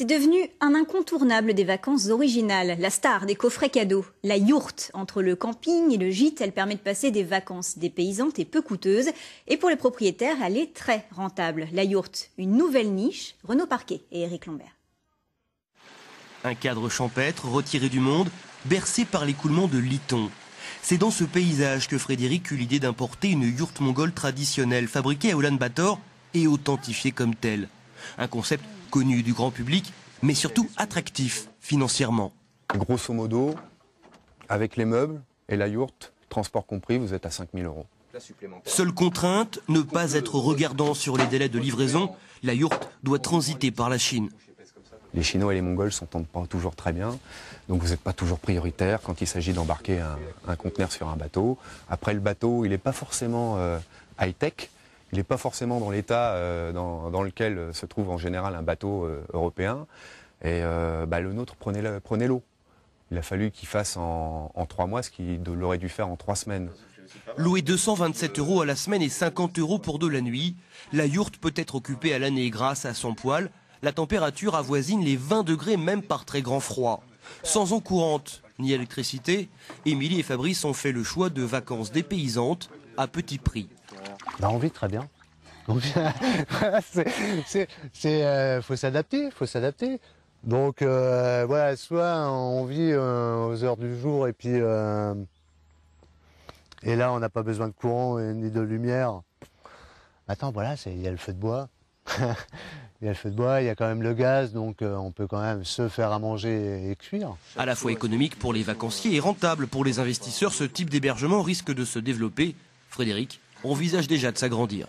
C'est devenu un incontournable des vacances originales, la star des coffrets cadeaux. La yourte, entre le camping et le gîte, elle permet de passer des vacances dépaysantes et peu coûteuses. Et pour les propriétaires, elle est très rentable. La yourte, une nouvelle niche, Renaud Parquet et Éric Lambert. Un cadre champêtre, retiré du monde, bercé par l'écoulement de Lyton. C'est dans ce paysage que Frédéric eut l'idée d'importer une yourte mongole traditionnelle, fabriquée à Ulaanbaatar et authentifiée comme telle. Un concept connu du grand public, mais surtout attractif financièrement. Grosso modo, avec les meubles et la yourte, transport compris, vous êtes à 5 000 €. Seule contrainte, ne pas être regardant sur les délais de livraison. La yourte doit transiter par la Chine. Les Chinois et les Mongols s'entendent pas toujours très bien, donc vous n'êtes pas toujours prioritaire quand il s'agit d'embarquer un conteneur sur un bateau. Après, le bateau, il n'est pas forcément high-tech, il n'est pas forcément dans l'état dans lequel se trouve en général un bateau européen. Et le nôtre prenait l'eau. Il a fallu qu'il fasse en 3 mois ce qu'il aurait dû faire en 3 semaines. Louer 227 € à la semaine et 50 € pour de la nuit, la yourte peut être occupée à l'année grâce à son poêle. La température avoisine les 20 degrés même par très grand froid. Sans eau courante ni électricité, Émilie et Fabrice ont fait le choix de vacances dépaysantes à petit prix. On vit très bien. Faut s'adapter. Donc voilà, soit on vit aux heures du jour et puis et là on n'a pas besoin de courant ni de lumière. Attends, voilà, il y a le feu de bois. Il y a le feu de bois, il y a quand même le gaz, donc on peut quand même se faire à manger et cuire. À la fois économique pour les vacanciers et rentable pour les investisseurs, ce type d'hébergement risque de se développer. Frédéric envisage déjà de s'agrandir.